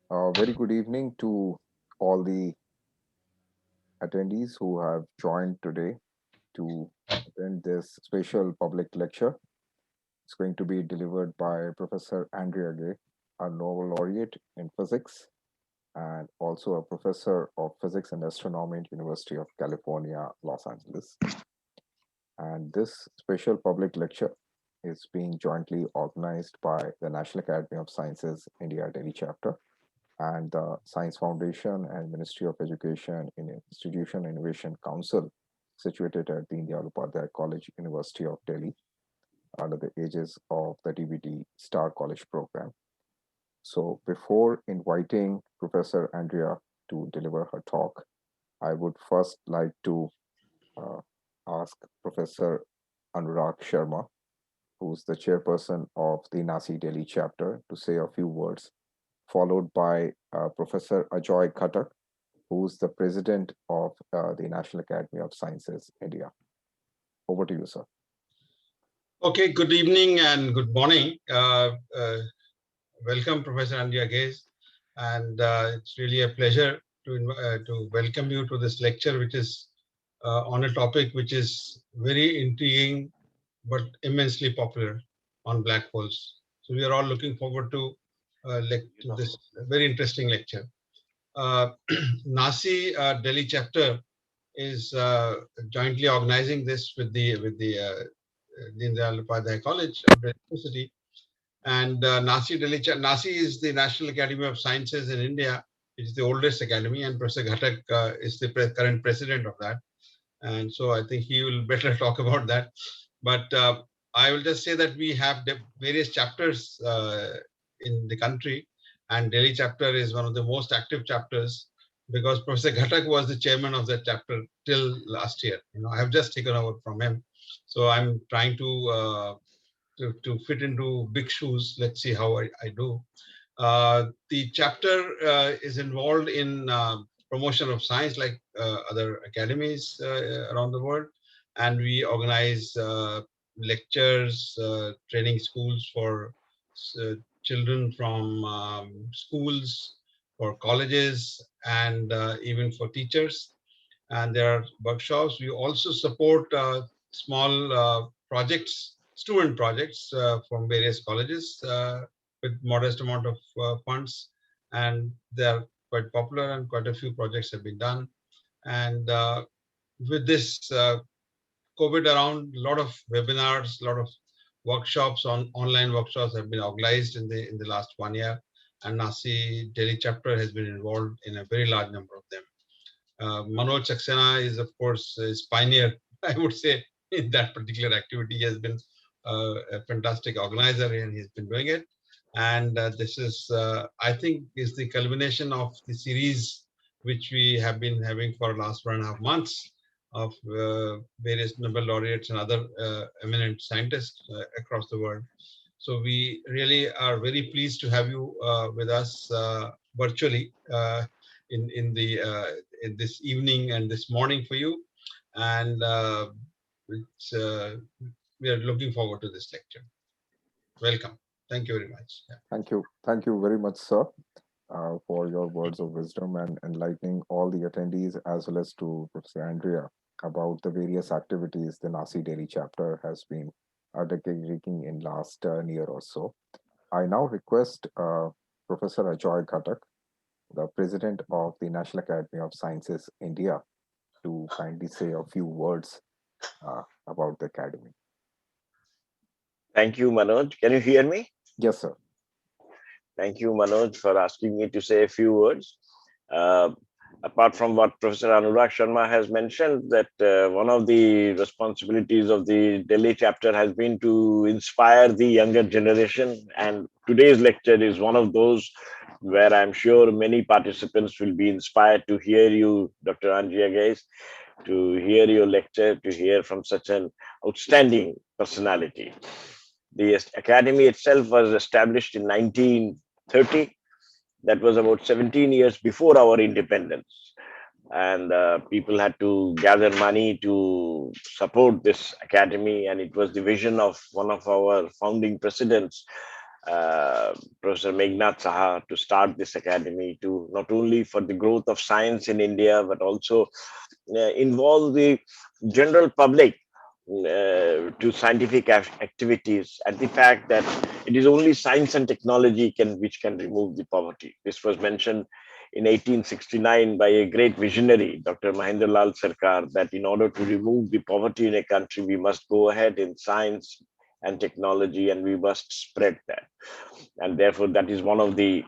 Very good evening to all the attendees who have joined today to attend this special public lecture. It's going to be delivered by Professor Andrea Ghez, a Nobel Laureate in Physics and also a Professor of Physics and Astronomy at University of California, Los Angeles. And this special public lecture is being jointly organized by the National Academy of Sciences, India Delhi chapter, and the Science Foundation and Ministry of Education in Institution Innovation Council, situated at the Upadhyaya College, University of Delhi, under the aegis of the DBT Star College program. So, before inviting Professor Andrea to deliver her talk, I would first like to uh, ask Professor Anurag Sharma, who's the chairperson of the NASI Delhi chapter, to say a few words, followed by Professor Ajoy Khatak, who's the president of the National Academy of Sciences, India. Over to you, sir. Okay, good evening and good morning. Welcome, Professor Andrea Ghez, and it's really a pleasure to welcome you to this lecture, which is on a topic which is very intriguing but immensely popular on black holes. So we are all looking forward to this very interesting lecture. NASI Delhi chapter is jointly organizing this with the Deen Dayal Upadhyaya College of the University. And NASI is the National Academy of Sciences in India. It is the oldest academy, and Professor Ghatak is the current president of that. And so I think he will better talk about that. But I will just say that we have various chapters in the country, and Delhi chapter is one of the most active chapters because Professor Ghatak was the chairman of that chapter till last year. I have just taken over from him. So I'm trying to fit into big shoes. Let's see how I do. The chapter is involved in promotion of science like other academies around the world. And we organize lectures, training schools for children from schools, for colleges, and even for teachers. And there are workshops. We also support small projects, student projects from various colleges with modest amount of funds, and they are quite popular, and quite a few projects have been done. And with this COVID around, a lot of webinars, a lot of workshops on online workshops have been organized in the last 1 year, and NASI Delhi chapter has been involved in a very large number of them. Manoj Saxena is, of course, is pioneer, I would say, in that particular activity. He has been a fantastic organizer, and he's been doing it. And this is, I think, is the culmination of the series which we have been having for the last 1.5 months of various Nobel laureates and other eminent scientists across the world. So we really are very pleased to have you with us virtually in this evening and this morning for you, and we are looking forward to this lecture. Welcome. Thank you very much. Yeah. Thank you very much, sir, for your words of wisdom and enlightening all the attendees as well as to Professor Andrea about the various activities the NASI Delhi chapter has been undertaking in last year or so. I now request Professor Ajoy Khatak, the president of the National Academy of Sciences, India, to kindly say a few words about the academy. Thank you, Manoj. Can you hear me? Yes, sir. Thank you, Manoj, for asking me to say a few words. Apart from what Professor Anurag Sharma has mentioned, that one of the responsibilities of the Delhi chapter has been to inspire the younger generation. And today's lecture is one of those where I'm sure many participants will be inspired to hear you, Dr. Andrea Ghez, to hear your lecture, to hear from such an outstanding personality. The academy itself was established in 1930. That was about 17 years before our independence. And people had to gather money to support this academy. And it was the vision of one of our founding presidents, Professor Meghnad Saha to start this academy to not only for the growth of science in India, but also involve the general public to scientific activities, and the fact that it is only science and technology which can remove the poverty. This was mentioned in 1869 by a great visionary, Dr. Mahendra Lal Sarkar, that in order to remove the poverty in a country, we must go ahead in science and technology, and we must spread that. And therefore, that is one of the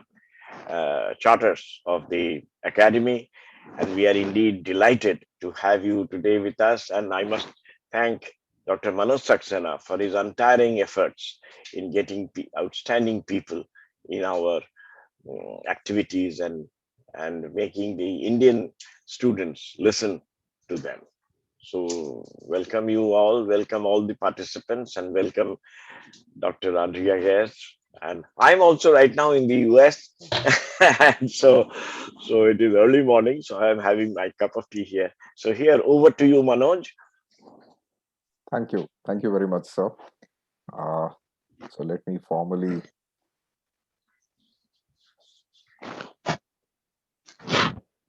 charters of the academy. And we are indeed delighted to have you today with us. And I must thank Dr. Manoj Saxena for his untiring efforts in getting outstanding people in our activities and making the Indian students listen to them. So welcome you all, welcome all the participants, and welcome Dr. Andrea Ghez. And I'm also right now in the US. And so it is early morning, so I'm having my cup of tea here. So here, over to you, Manoj. Thank you. Thank you very much, sir. So let me formally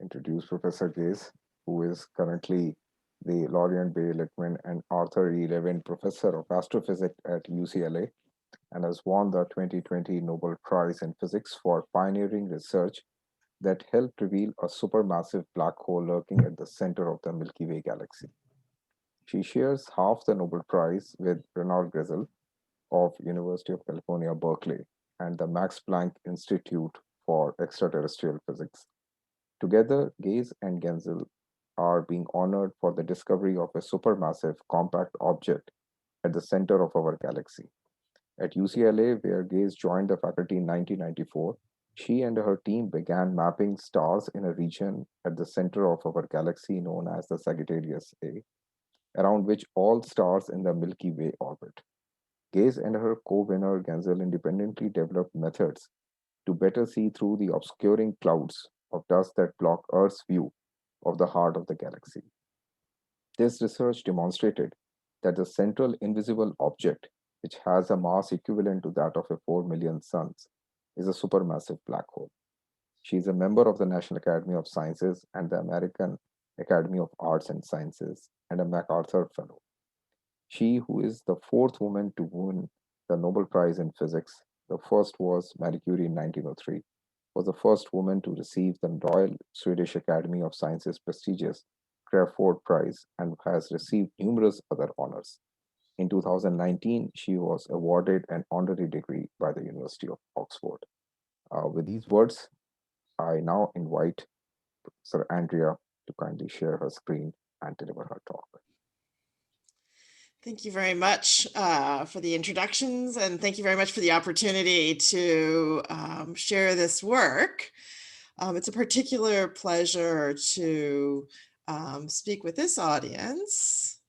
introduce Professor Ghez, who is currently the Laureate Leichtman and Arthur E. Levine Professor of Astrophysics at UCLA and has won the 2020 Nobel Prize in Physics for pioneering research that helped reveal a supermassive black hole lurking at the center of the Milky Way galaxy. She shares half the Nobel Prize with Reinhard of University of California, Berkeley, and the Max Planck Institute for Extra-terrestrial Physics. Together, Ghez and Genzel are being honored for the discovery of a supermassive compact object at the center of our galaxy. At UCLA, where Ghez joined the faculty in 1994, she and her team began mapping stars in a region at the center of our galaxy known as the Sagittarius A, around which all stars in the Milky Way orbit. Ghez and her co-winner Genzel independently developed methods to better see through the obscuring clouds of dust that block Earth's view of the heart of the galaxy. This research demonstrated that the central invisible object, which has a mass equivalent to that of a 4 million suns, is a supermassive black hole. She is a member of the National Academy of Sciences and the American Academy of Arts and Sciences and a MacArthur Fellow. She, who is the fourth woman to win the Nobel Prize in Physics, the first was Marie Curie in 1903, was the first woman to receive the Royal Swedish Academy of Sciences prestigious Crafoord Prize and has received numerous other honors. In 2019, she was awarded an honorary degree by the University of Oxford. With these words, I now invite Sir Andrea to kindly share her screen and deliver her talk. Thank you very much for the introductions, and thank you very much for the opportunity to share this work. It's a particular pleasure to speak with this audience,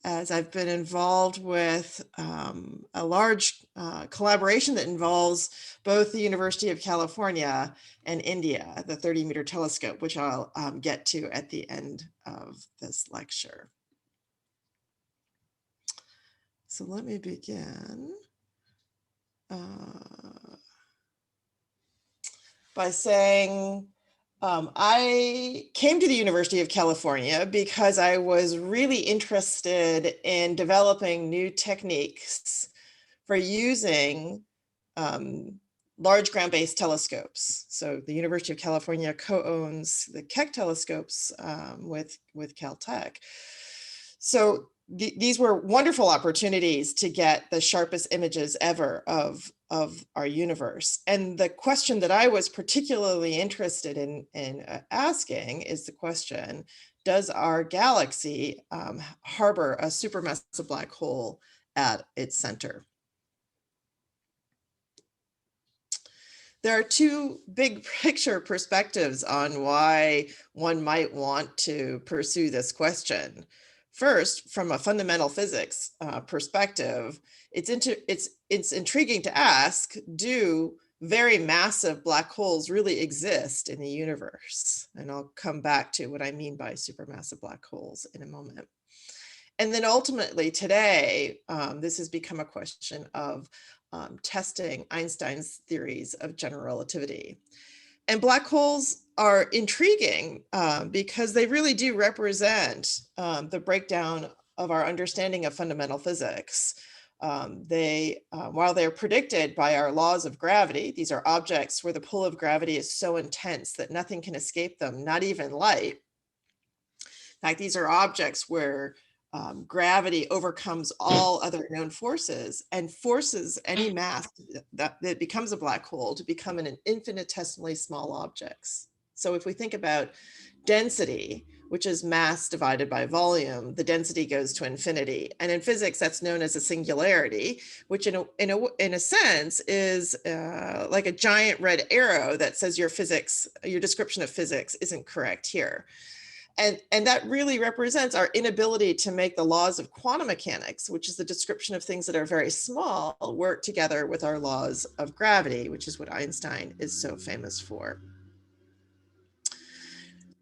as I've been involved with a large collaboration that involves both the University of California and India, the 30-meter telescope, which I'll get to at the end of this lecture. So let me begin by saying I came to the University of California because I was really interested in developing new techniques for using large ground-based telescopes. So the University of California co-owns the Keck telescopes with Caltech. So these were wonderful opportunities to get the sharpest images ever of our universe. And the question that I was particularly interested in asking is the question, does our galaxy harbor a supermassive black hole at its center? There are two big picture perspectives on why one might want to pursue this question. First, from a fundamental physics perspective, it's intriguing to ask, do very massive black holes really exist in the universe? And I'll come back to what I mean by supermassive black holes in a moment. And then ultimately today, this has become a question of testing Einstein's theories of general relativity. And black holes are intriguing because they really do represent the breakdown of our understanding of fundamental physics. While they're predicted by our laws of gravity, these are objects where the pull of gravity is so intense that nothing can escape them, not even light. In fact, these are objects where gravity overcomes all other known forces and forces any mass that becomes a black hole to become an infinitesimally small objects. So if we think about density, which is mass divided by volume, the density goes to infinity. And in physics, that's known as a singularity, which in a sense is like a giant red arrow that says your description of physics isn't correct here. And that really represents our inability to make the laws of quantum mechanics, which is the description of things that are very small, work together with our laws of gravity, which is what Einstein is so famous for.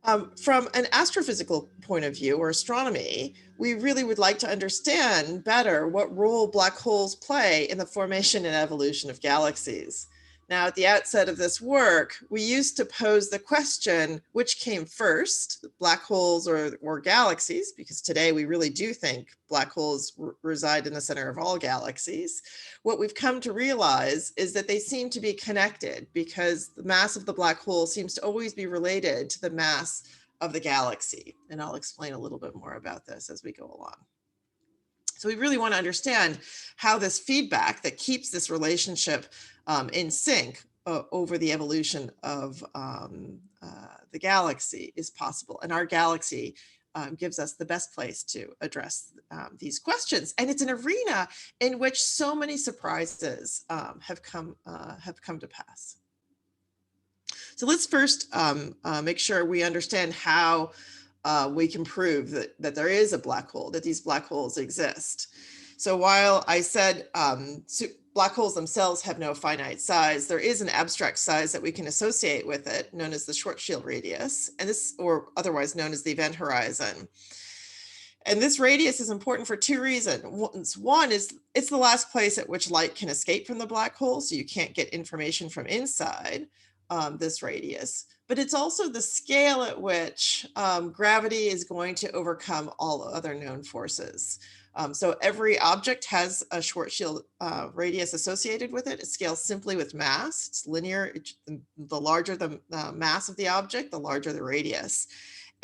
From an astrophysical point of view or astronomy, we really would like to understand better what role black holes play in the formation and evolution of galaxies. Now, at the outset of this work, we used to pose the question, which came first, black holes or galaxies, because today we really do think black holes reside in the center of all galaxies. What we've come to realize is that they seem to be connected because the mass of the black hole seems to always be related to the mass of the galaxy. And I'll explain a little bit more about this as we go along. So we really want to understand how this feedback that keeps this relationship in sync over the evolution of the galaxy is possible. And our galaxy gives us the best place to address these questions. And it's an arena in which so many surprises have come to pass. So let's first make sure we understand how we can prove that there is a black hole, that these black holes exist. So while I said black holes themselves have no finite size, there is an abstract size that we can associate with it, known as the Schwarzschild radius, and this, or otherwise known as the event horizon. And this radius is important for two reasons. One is it's the last place at which light can escape from the black hole, so you can't get information from inside this radius. But it's also the scale at which gravity is going to overcome all other known forces. So every object has a Schwarzschild radius associated with it. It scales simply with mass. It's linear. The larger the mass of the object, the larger the radius.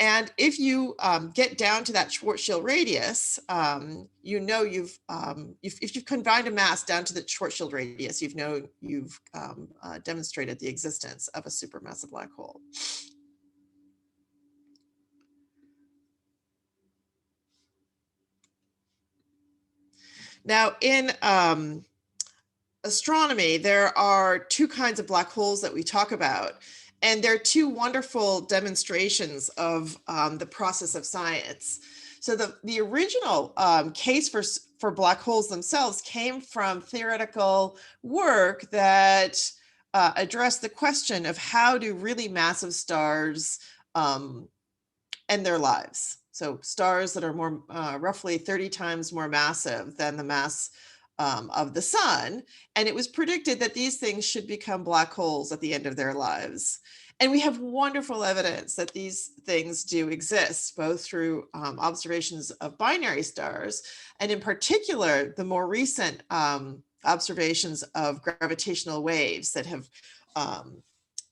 And if you get down to that Schwarzschild radius, you know if you've confined a mass down to the Schwarzschild radius, you've demonstrated the existence of a supermassive black hole. Now, in astronomy, there are two kinds of black holes that we talk about. And they're two wonderful demonstrations of the process of science. So the original case for black holes themselves came from theoretical work that addressed the question of how do really massive stars end their lives. So stars that are more roughly 30 times more massive than the mass of the sun. And it was predicted that these things should become black holes at the end of their lives. And we have wonderful evidence that these things do exist, both through observations of binary stars, and in particular, the more recent observations of gravitational waves that have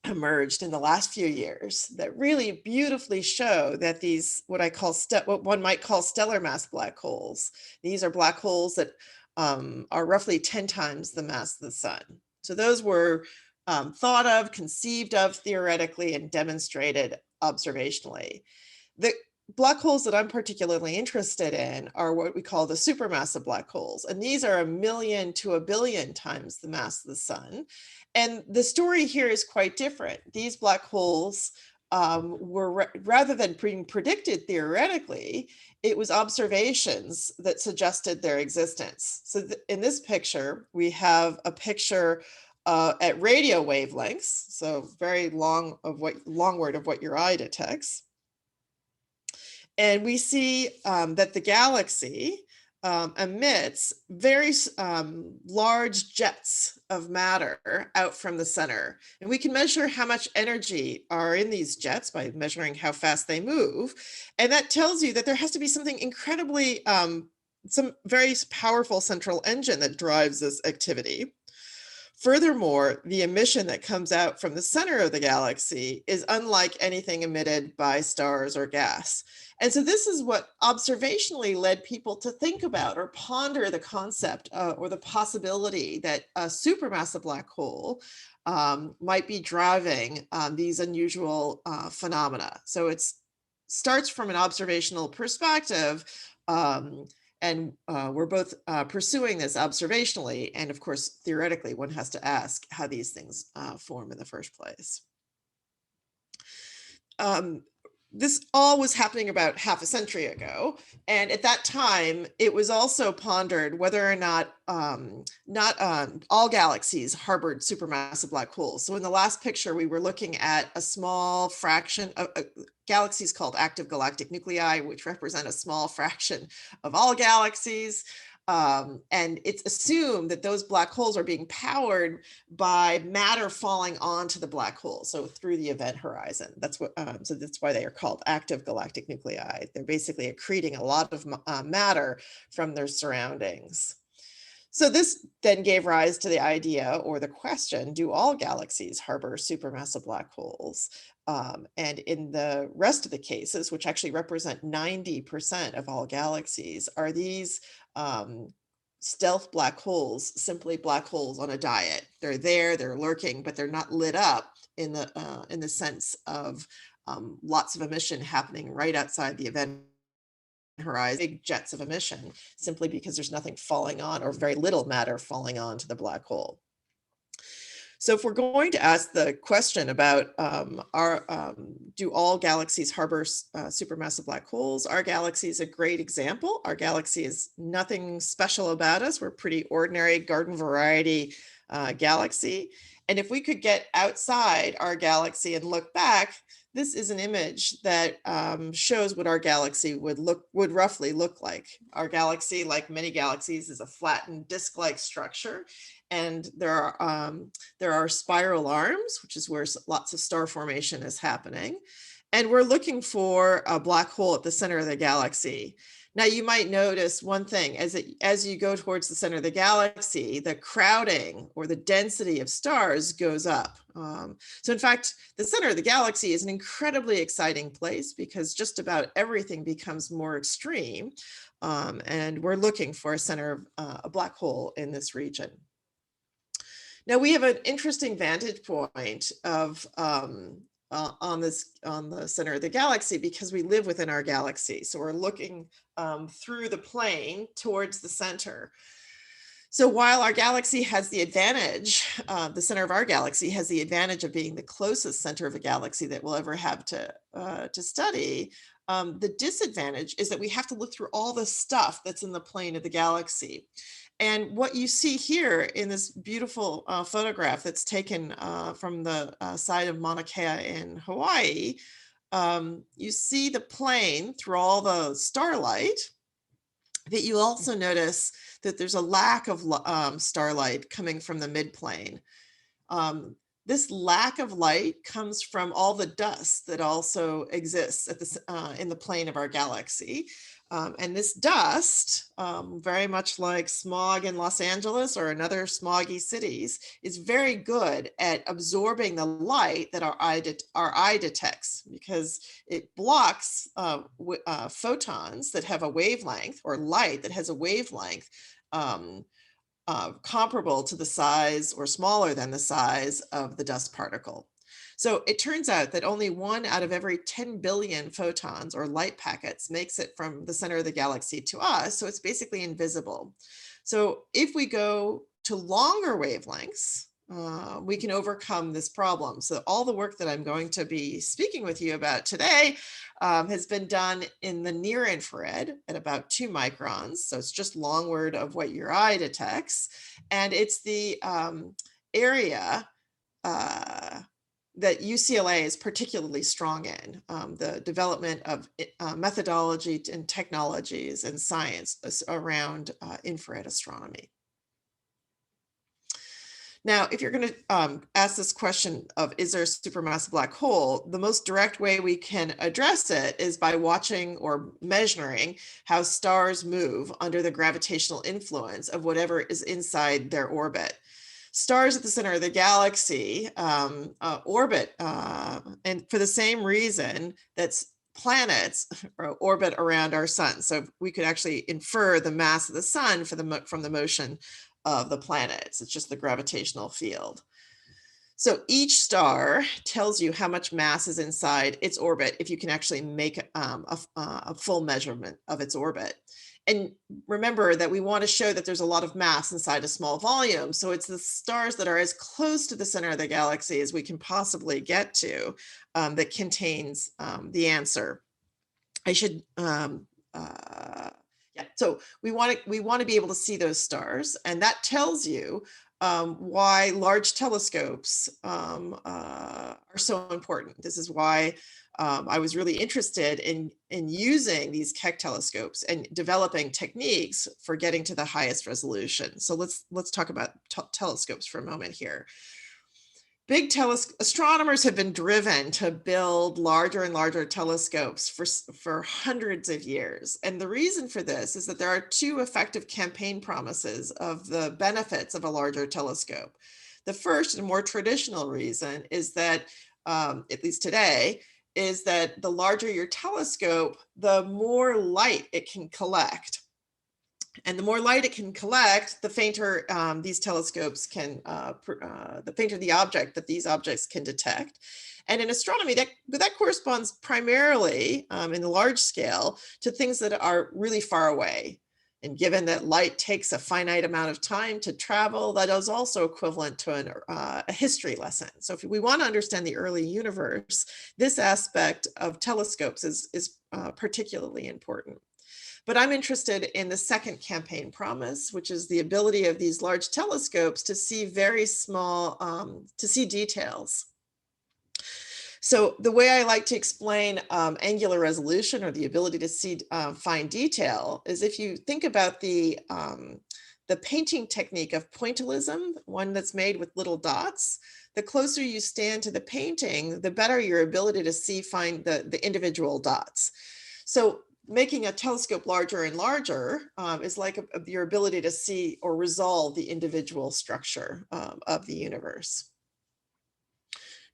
emerged in the last few years that really beautifully show that these, what one might call stellar mass black holes, these are black holes that are roughly 10 times the mass of the sun. So those were thought of, conceived of theoretically, and demonstrated observationally. The black holes that I'm particularly interested in are what we call the supermassive black holes. And these are 1 million to 1 billion times the mass of the sun. And the story here is quite different. These black holes were, rather than being predicted theoretically, it was observations that suggested their existence. So in this picture, we have a picture at radio wavelengths, so very long word of what your eye detects. And we see that the galaxy emits very large jets of matter out from the center. And we can measure how much energy are in these jets by measuring how fast they move. And that tells you that there has to be something incredibly, some very powerful central engine that drives this activity. Furthermore, the emission that comes out from the center of the galaxy is unlike anything emitted by stars or gas. And so this is what observationally led people to think about or ponder the concept or the possibility that a supermassive black hole might be driving these unusual phenomena. So it starts from an observational perspective, and we're both pursuing this observationally. And of course, theoretically, one has to ask how these things form in the first place. This all was happening about half a century ago. And at that time, it was also pondered whether or not all galaxies harbored supermassive black holes. So in the last picture, we were looking at a small fraction of galaxies called active galactic nuclei, which represent a small fraction of all galaxies. And it's assumed that those black holes are being powered by matter falling onto the black hole, so through the event horizon. That's what. So that's why they are called active galactic nuclei. They're basically accreting a lot of matter from their surroundings. So this then gave rise to the idea or the question: do all galaxies harbor supermassive black holes? And in the rest of the cases, which actually represent 90% of all galaxies, are these stealth black holes simply black holes on a diet? They're there, they're lurking, but they're not lit up in the sense of lots of emission happening right outside the event horizon, big jets of emission, simply because there's nothing falling on or very little matter falling on to the black hole. So if we're going to ask the question about do all galaxies harbor supermassive black holes, our galaxy is a great example. Our galaxy is nothing special about us. We're a pretty ordinary garden variety galaxy. And if we could get outside our galaxy and look back, this is an image that shows what our galaxy would roughly look like. Our galaxy, like many galaxies, is a flattened disk-like structure. And there are spiral arms, which is where lots of star formation is happening. And we're looking for a black hole at the center of the galaxy. Now, you might notice one thing: as you go towards the center of the galaxy, the crowding or the density of stars goes up. So in fact, the center of the galaxy is an incredibly exciting place because just about everything becomes more extreme. And we're looking for a center of a black hole in this region. Now, we have an interesting vantage point of on the center of the galaxy because we live within our galaxy. So we're looking through the plane towards the center. So while our galaxy has the advantage, the center of our galaxy has the advantage of being the closest center of a galaxy that we'll ever have to study, the disadvantage is that we have to look through all the stuff that's in the plane of the galaxy. And what you see here in this beautiful photograph that's taken from the side of Mauna Kea in Hawaii, you see the plane through all the starlight, but you also notice that there's a lack of starlight coming from the midplane. This lack of light comes from all the dust that also exists at in the plane of our galaxy. And this dust, very much like smog in Los Angeles or in other smoggy cities, is very good at absorbing the light that our eye detects, because it blocks photons that have a wavelength, or light that has a wavelength comparable to the size or smaller than the size of the dust particle. So it turns out that only 1 out of every 10 billion photons or light packets makes it from the center of the galaxy to us. So it's basically invisible. So if we go to longer wavelengths, we can overcome this problem. So all the work that I'm going to be speaking with you about today has been done in the near infrared at about 2 microns. So it's just longward of what your eye detects. And it's the area that UCLA is particularly strong in, the development of methodology and technologies and science around infrared astronomy. Now, if you're going to ask this question of, is there a supermassive black hole? The most direct way we can address it is by watching or measuring how stars move under the gravitational influence of whatever is inside their orbit. Stars at the center of the galaxy orbit, and for the same reason that planets orbit around our sun. So we could actually infer the mass of the sun from the motion of the planets. It's just the gravitational field. So each star tells you how much mass is inside its orbit if you can actually make a full measurement of its orbit. And remember that we want to show that there's a lot of mass inside a small volume. So it's the stars that are as close to the center of the galaxy as we can possibly get to that contains the answer. I should, so we want to be able to see those stars, and that tells you why large telescopes are so important. This is why I was really interested in using these Keck telescopes and developing techniques for getting to the highest resolution. So let's talk about telescopes for a moment here. Astronomers have been driven to build larger and larger telescopes for hundreds of years. And the reason for this is that there are two effective campaign promises of the benefits of a larger telescope. The first and more traditional reason is that, at least today, is that the larger your telescope, the more light it can collect. And the more light it can collect, the fainter these telescopes can, the fainter the object that these objects can detect. And in astronomy, that corresponds primarily in the large scale to things that are really far away. And given that light takes a finite amount of time to travel, that is also equivalent to a history lesson. So if we want to understand the early universe, this aspect of telescopes is particularly important. But I'm interested in the second campaign promise, which is the ability of these large telescopes to see very small, to see details. So the way I like to explain angular resolution, or the ability to see fine detail, is if you think about the painting technique of pointillism, one that's made with little dots. The closer you stand to the painting, the better your ability to see the individual dots. So making a telescope larger and larger is like your ability to see or resolve the individual structure of the universe.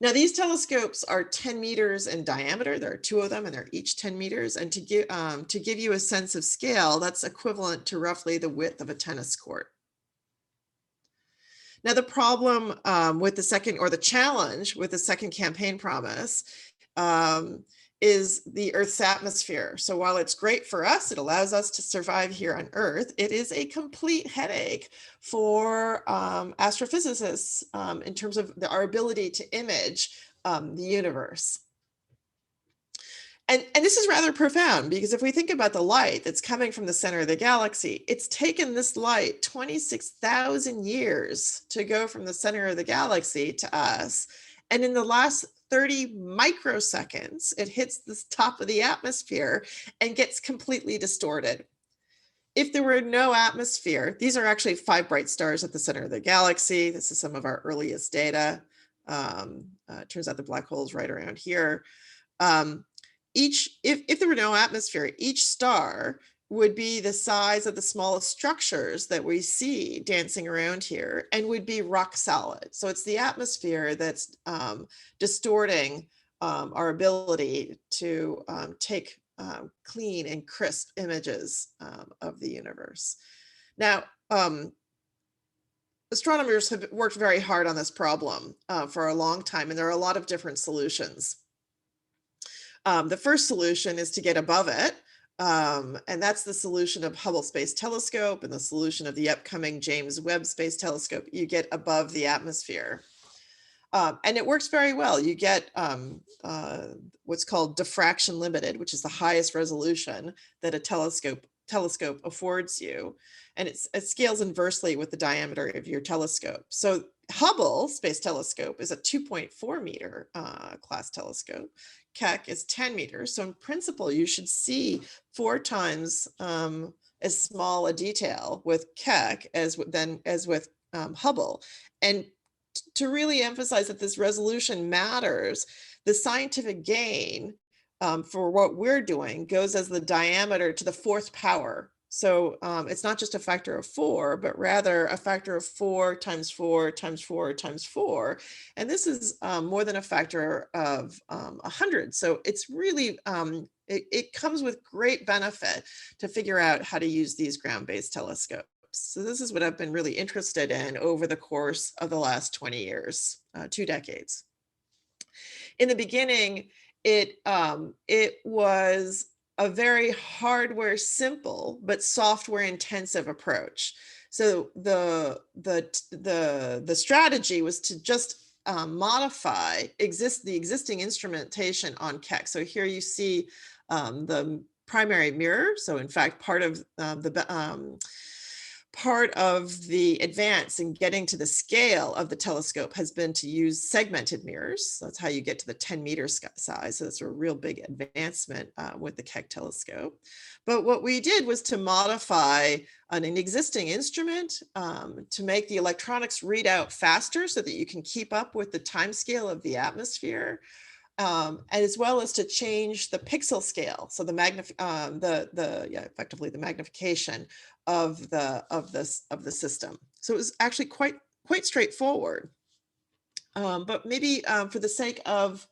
Now, these telescopes are 10 meters in diameter. There are two of them, and they're each 10 meters. And to give you a sense of scale, that's equivalent to roughly the width of a tennis court. Now, the problem with the second, or the challenge with the second campaign promise, is the Earth's atmosphere. So while it's great for us, it allows us to survive here on Earth, it is a complete headache for astrophysicists in terms of our ability to image the universe. And this is rather profound, because if we think about the light that's coming from the center of the galaxy, it's taken this light 26,000 years to go from the center of the galaxy to us. And in the last 30 microseconds, it hits the top of the atmosphere and gets completely distorted. If there were no atmosphere, these are actually 5 bright stars at the center of the galaxy. This is some of our earliest data. It turns out the black hole is right around here. If there were no atmosphere, each star would be the size of the smallest structures that we see dancing around here, and would be rock solid. So it's the atmosphere that's distorting our ability to take clean and crisp images of the universe. Now, astronomers have worked very hard on this problem for a long time, and there are a lot of different solutions. The first solution is to get above it. And that's the solution of Hubble Space Telescope and the solution of the upcoming James Webb Space Telescope. You get above the atmosphere. And it works very well. You get what's called diffraction limited, which is the highest resolution that a telescope affords you. And it scales inversely with the diameter of your telescope. So Hubble Space Telescope is a 2.4 meter class telescope. Keck is 10 meters. So in principle, you should see 4 times as small a detail with Keck as with Hubble. And to really emphasize that this resolution matters, the scientific gain for what we're doing goes as the diameter to the 4th power. So it's not just a factor of 4, but rather a factor of 4 times 4 times 4 times 4. And this is more than a factor of 100. So it's really, it comes with great benefit to figure out how to use these ground-based telescopes. So this is what I've been really interested in over the course of the last 20 years, 2 decades. In the beginning, it was a very hardware simple but software intensive approach. So the strategy was to just modify the existing instrumentation on Keck. So here you see the primary mirror. So in fact, part of the advance in getting to the scale of the telescope has been to use segmented mirrors. So that's how you get to the 10 meter size. So that's a real big advancement with the Keck telescope. But what we did was to modify an existing instrument to make the electronics read out faster so that you can keep up with the time scale of the atmosphere. And as well as to change the pixel scale, so effectively the magnification of the system. So it was actually quite straightforward. But maybe for the sake of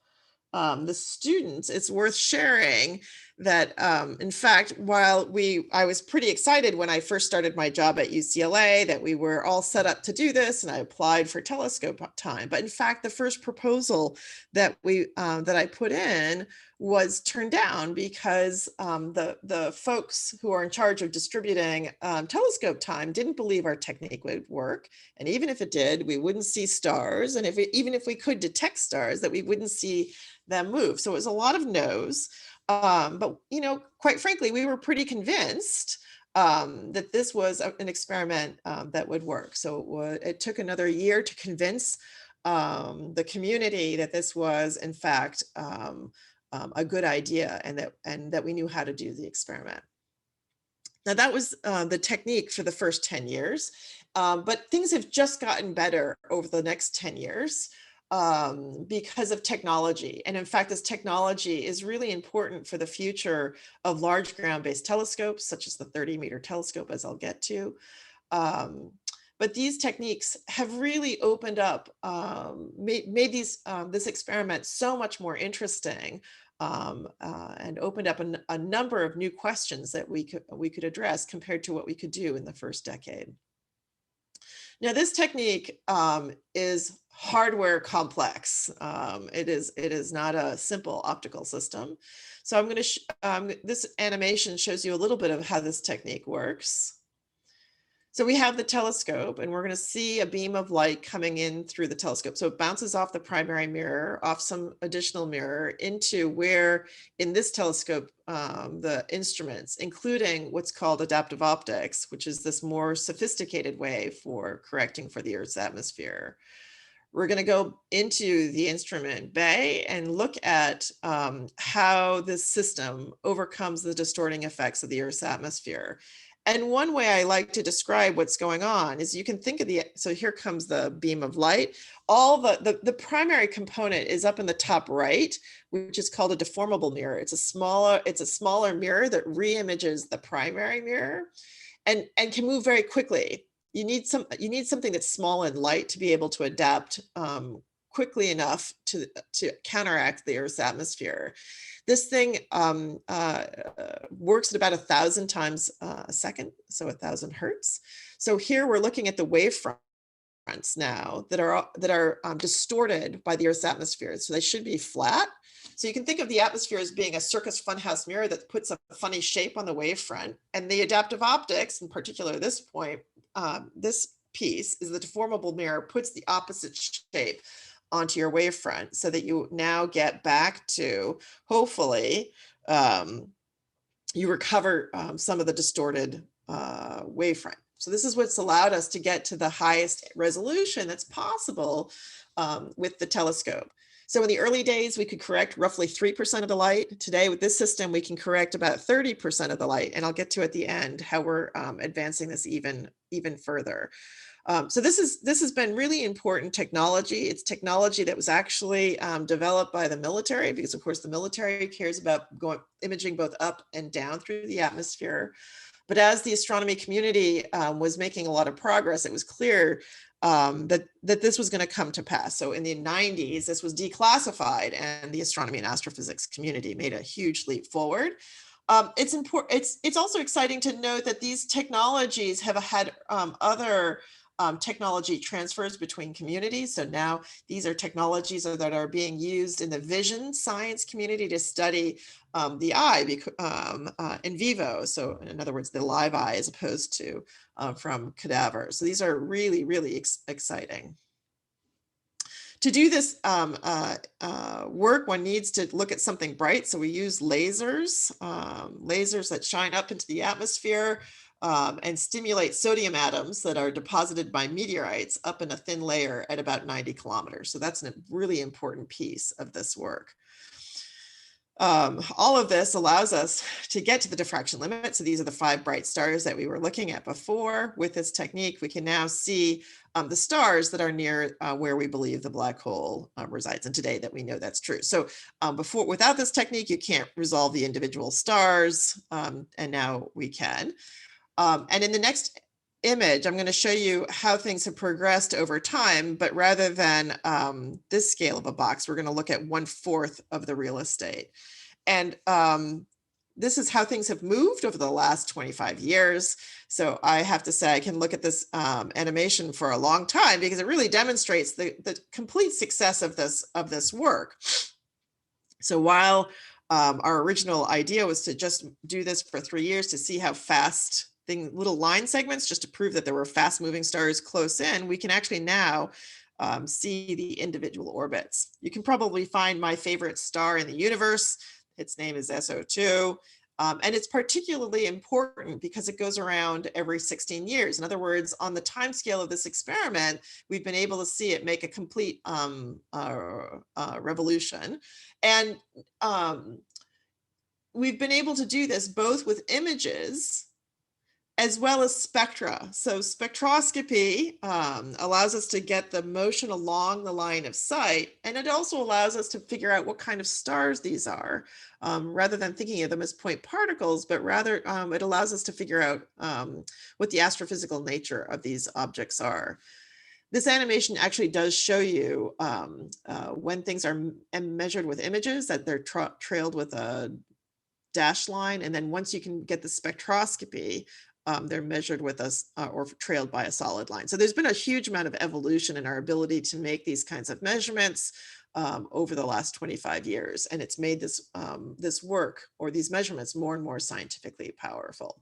the students, it's worth sharing that, in fact, while I was pretty excited when I first started my job at UCLA that we were all set up to do this, and I applied for telescope time. But in fact, the first proposal that I put in was turned down because the folks who are in charge of distributing telescope time didn't believe our technique would work. And even if it did, we wouldn't see stars. And even if we could detect stars, that we wouldn't see them move. So it was a lot of no's. But, quite frankly, we were pretty convinced that this was an experiment that would work. So it took another year to convince the community that this was, in fact, a good idea and that we knew how to do the experiment. Now, that was the technique for the first 10 years, but things have just gotten better over the next 10 years. Because of technology. And in fact, this technology is really important for the future of large ground-based telescopes, such as the 30-meter telescope, as I'll get to. But these techniques have really opened up, made this experiment so much more interesting, and opened up a number of new questions that we could address compared to what we could do in the first decade. Now, this technique is hardware complex. It is not a simple optical system. So I'm going to, this animation shows you a little bit of how this technique works. So we have the telescope and we're going to see a beam of light coming in through the telescope. So it bounces off the primary mirror, off some additional mirror into where in this telescope, the instruments, including what's called adaptive optics, which is this more sophisticated way for correcting for the Earth's atmosphere. We're going to go into the instrument bay and look at how this system overcomes the distorting effects of the Earth's atmosphere. And one way I like to describe what's going on is you can think of so here comes the beam of light. All the primary component is up in the top right, which is called a deformable mirror. It's a smaller mirror that reimages the primary mirror and can move very quickly. You need something that's small and light to be able to adapt quickly enough to counteract the Earth's atmosphere. This thing works at about 1,000 times a second, so 1,000 hertz. So here we're looking at the wavefronts now that are distorted by the Earth's atmosphere. So they should be flat. So you can think of the atmosphere as being a circus funhouse mirror that puts a funny shape on the wavefront. And the adaptive optics, in particular this piece, is the deformable mirror, puts the opposite shape onto your wavefront so that you now get back to, hopefully, you recover some of the distorted wavefront. So this is what's allowed us to get to the highest resolution that's possible with the telescope. So in the early days, we could correct roughly 3% of the light. Today, with this system, we can correct about 30% of the light. And I'll get to at the end how we're advancing this even further. So this has been really important technology. It's technology that was actually developed by the military, because of course the military cares about imaging both up and down through the atmosphere. But as the astronomy community was making a lot of progress, it was clear that this was going to come to pass. So in the 90s, this was declassified, and the astronomy and astrophysics community made a huge leap forward. It's important. It's also exciting to note that these technologies have had other technology transfers between communities. So now these are technologies that are being used in the vision science community to study the eye in vivo. So in other words, the live eye as opposed to from cadavers. So these are really, really exciting. To do this work, one needs to look at something bright. So we use lasers, lasers that shine up into the atmosphere and stimulate sodium atoms that are deposited by meteorites up in a thin layer at about 90 kilometers. So that's a really important piece of this work. All of this allows us to get to the diffraction limit. So these are the 5 bright stars that we were looking at before. With this technique, we can now see the stars that are near where we believe the black hole resides. And today that we know that's true. So without this technique, you can't resolve the individual stars. And now we can. And in the next image, I'm going to show you how things have progressed over time, but rather than this scale of a box, we're going to look at 1/4 of the real estate. And this is how things have moved over the last 25 years. So I have to say, I can look at this animation for a long time because it really demonstrates the complete success of this work. So while our original idea was to just do this for 3 years to see how fast little line segments, just to prove that there were fast moving stars close in, we can actually now see the individual orbits. You can probably find my favorite star in the universe. Its name is SO2. And it's particularly important because it goes around every 16 years. In other words, on the time scale of this experiment, we've been able to see it make a complete revolution. And we've been able to do this both with images as well as spectra. So spectroscopy allows us to get the motion along the line of sight, and it also allows us to figure out what kind of stars these are, rather than thinking of them as point particles, but rather it allows us to figure out what the astrophysical nature of these objects are. This animation actually does show you when things are measured with images, that they're trailed with a dashed line, and then once you can get the spectroscopy, they're measured with us or trailed by a solid line. So there's been a huge amount of evolution in our ability to make these kinds of measurements over the last 25 years. And it's made this, this work or these measurements more and more scientifically powerful.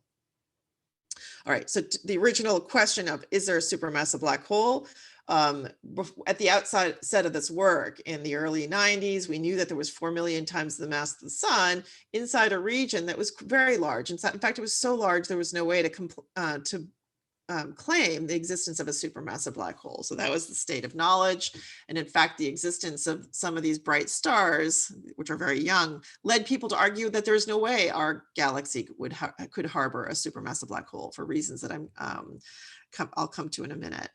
All right, so the original question of, is there a supermassive black hole? At the outset of this work in the early 90s, we knew that there was 4 million times the mass of the sun inside a region that was very large. In fact, it was so large, there was no way to claim the existence of a supermassive black hole. So that was the state of knowledge. And in fact, the existence of some of these bright stars, which are very young, led people to argue that there's no way our galaxy could harbor a supermassive black hole for reasons that I'll come to in a minute.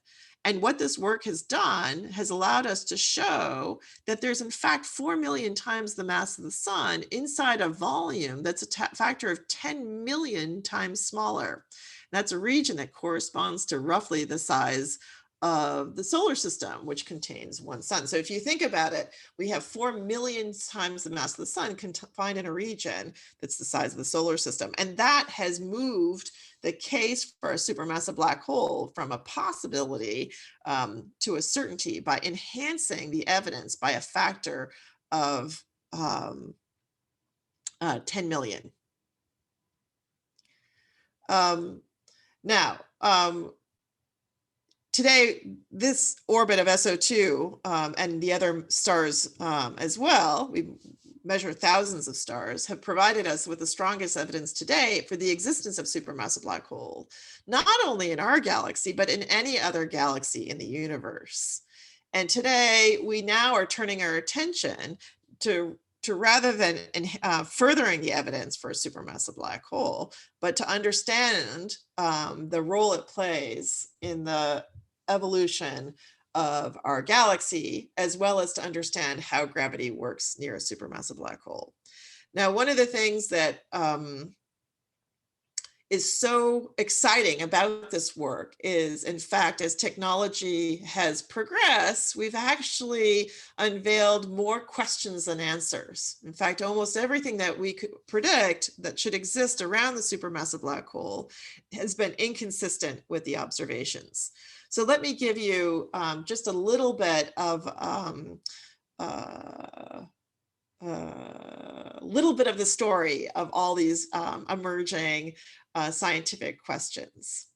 And what this work has done has allowed us to show that there's in fact 4 million times the mass of the sun inside a volume that's a factor of 10 million times smaller. That's a region that corresponds to roughly the size of the solar system, which contains one sun. So if you think about it, we have 4 million times the mass of the sun confined in a region that's the size of the solar system. And that has moved the case for a supermassive black hole from a possibility to a certainty by enhancing the evidence by a factor of 10 million. Now, today, this orbit of SO2 and the other stars as well, we measure thousands of stars, have provided us with the strongest evidence today for the existence of supermassive black hole, not only in our galaxy, but in any other galaxy in the universe. And today, we now are turning our attention to rather than furthering the evidence for a supermassive black hole, but to understand the role it plays in the evolution of our galaxy, as well as to understand how gravity works near a supermassive black hole. Now, one of the things that is so exciting about this work is, in fact, as technology has progressed, we've actually unveiled more questions than answers. In fact, almost everything that we could predict that should exist around the supermassive black hole has been inconsistent with the observations. So let me give you just a little bit of the story of all these emerging scientific questions.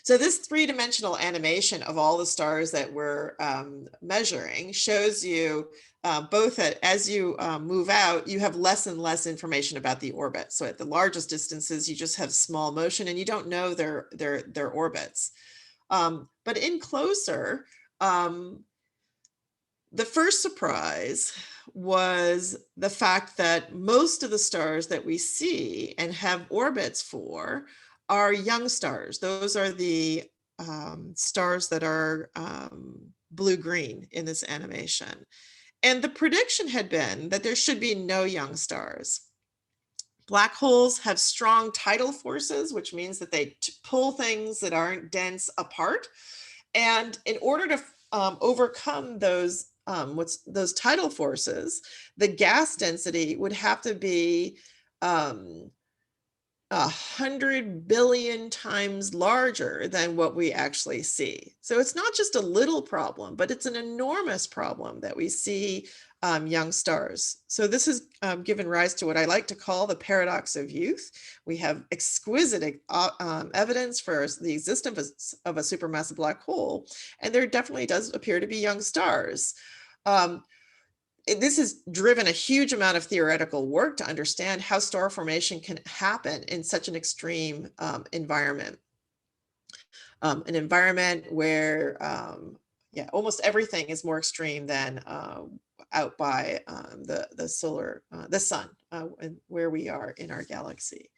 So this three-dimensional animation of all the stars that we're measuring shows you both that as you move out, you have less and less information about the orbit. So at the largest distances, you just have small motion and you don't know their orbits. But in closer, the first surprise was the fact that most of the stars that we see and have orbits for are young stars. Those are the stars that are blue-green in this animation. And the prediction had been that there should be no young stars. Black holes have strong tidal forces, which means that they pull things that aren't dense apart. And in order to overcome those tidal forces, the gas density would have to be 100 billion times larger than what we actually see. So it's not just a little problem, but it's an enormous problem that we see young stars. So this has given rise to what I like to call the paradox of youth. We have exquisite evidence for the existence of a supermassive black hole, and there definitely does appear to be young stars. This has driven a huge amount of theoretical work to understand how star formation can happen in such an extreme environment. An environment where almost everything is more extreme than out by the sun, where we are in our galaxy.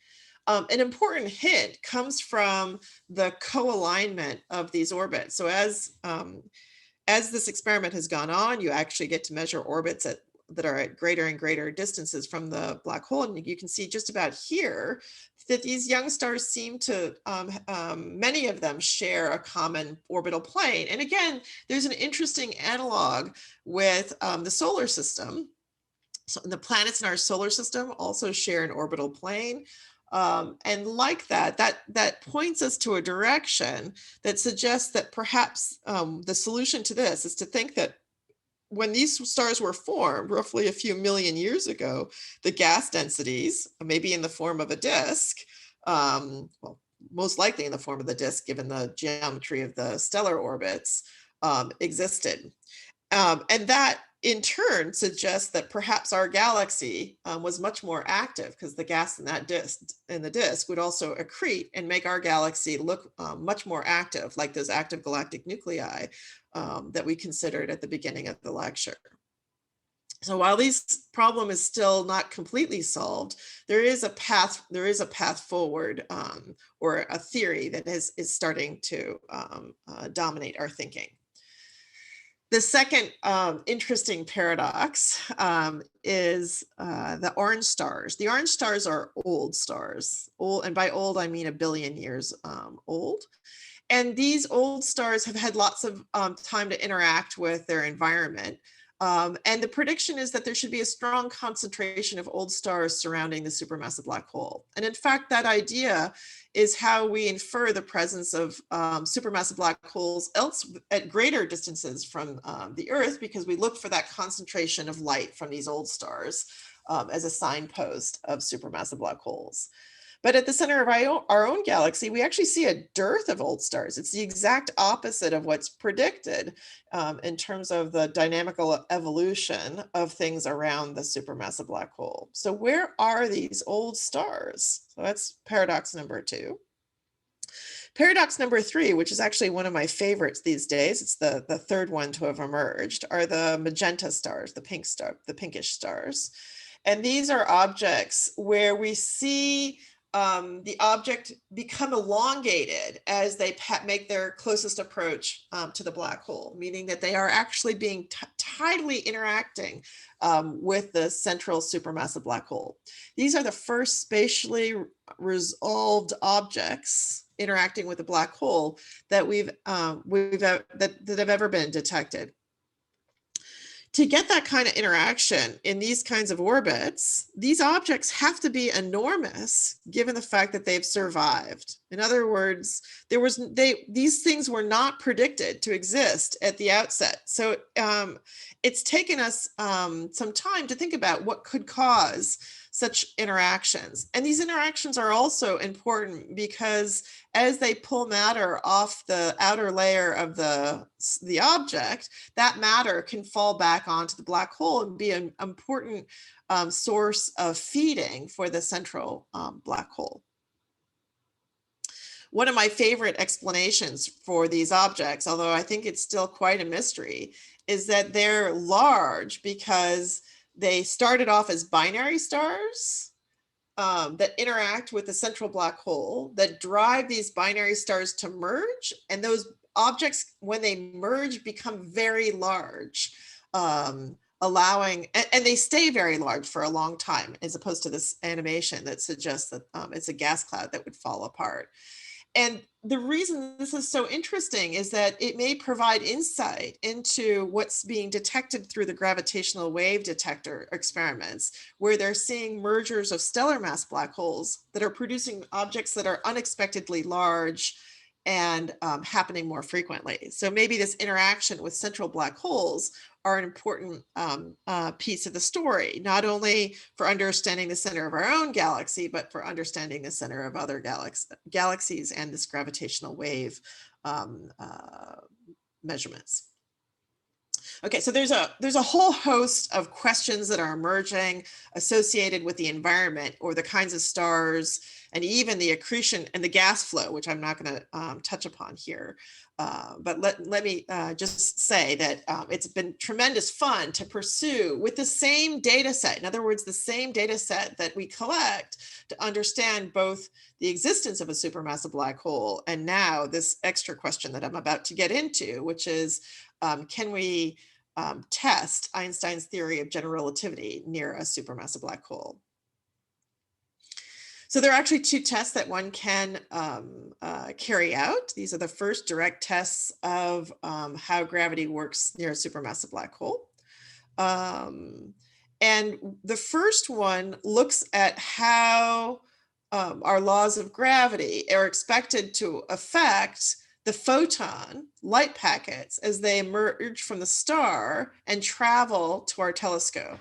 An important hint comes from the co-alignment of these orbits. So as this experiment has gone on, you actually get to measure orbits that are at greater and greater distances from the black hole. And you can see just about here that these young stars seem to, many of them share a common orbital plane. And again, there's an interesting analog with the solar system. So the planets in our solar system also share an orbital plane. And like that points us to a direction that suggests that perhaps the solution to this is to think that when these stars were formed roughly a few million years ago, the gas densities, maybe in the form of a disk, well, most likely in the form of the disk, given the geometry of the stellar orbits, existed. And that in turn suggests that perhaps our galaxy was much more active, because the gas in the disk would also accrete and make our galaxy look much more active, like those active galactic nuclei that we considered at the beginning of the lecture. So while this problem is still not completely solved, there is a path forward, or a theory that is starting to dominate our thinking. The second interesting paradox is the orange stars. The orange stars are old stars, and by old I mean 1 billion years old. And these old stars have had lots of time to interact with their environment. And the prediction is that there should be a strong concentration of old stars surrounding the supermassive black hole. And in fact, that idea is how we infer the presence of supermassive black holes at greater distances from the Earth, because we look for that concentration of light from these old stars as a signpost of supermassive black holes. But at the center of our own galaxy, we actually see a dearth of old stars. It's the exact opposite of what's predicted in terms of the dynamical evolution of things around the supermassive black hole. So where are these old stars? So that's paradox number 2. Paradox number 3, which is actually one of my favorites these days, it's the third one to have emerged, are the magenta stars, the pinkish stars. And these are objects where we see the object become elongated as they make their closest approach to the black hole, meaning that they are actually being tidally interacting with the central supermassive black hole. These are the first spatially resolved objects interacting with the black hole that that have ever been detected. To get that kind of interaction in these kinds of orbits, these objects have to be enormous, given the fact that they've survived. In other words, these things were not predicted to exist at the outset. So it's taken us some time to think about what could cause such interactions. And these interactions are also important because as they pull matter off the outer layer of the object, that matter can fall back onto the black hole and be an important source of feeding for the central black hole. One of my favorite explanations for these objects, although I think it's still quite a mystery, is that they're large because they started off as binary stars that interact with the central black hole, that drive these binary stars to merge. And those objects, when they merge, become very large, allowing, and they stay very large for a long time, as opposed to this animation that suggests that it's a gas cloud that would fall apart. And the reason this is so interesting is that it may provide insight into what's being detected through the gravitational wave detector experiments, where they're seeing mergers of stellar mass black holes that are producing objects that are unexpectedly large and happening more frequently. So maybe this interaction with central black holes are an important piece of the story, not only for understanding the center of our own galaxy, but for understanding the center of other galaxies and this gravitational wave measurements. Okay, so there's a whole host of questions that are emerging associated with the environment or the kinds of stars and even the accretion and the gas flow, which I'm not going to touch upon here. But let me just say that it's been tremendous fun to pursue with the same data set. In other words, the same data set that we collect to understand both the existence of a supermassive black hole and now this extra question that I'm about to get into, which is, can we test Einstein's theory of general relativity near a supermassive black hole? So there are actually 2 tests that one can carry out. These are the first direct tests of how gravity works near a supermassive black hole. And the first one looks at how our laws of gravity are expected to affect the photon light packets as they emerge from the star and travel to our telescope.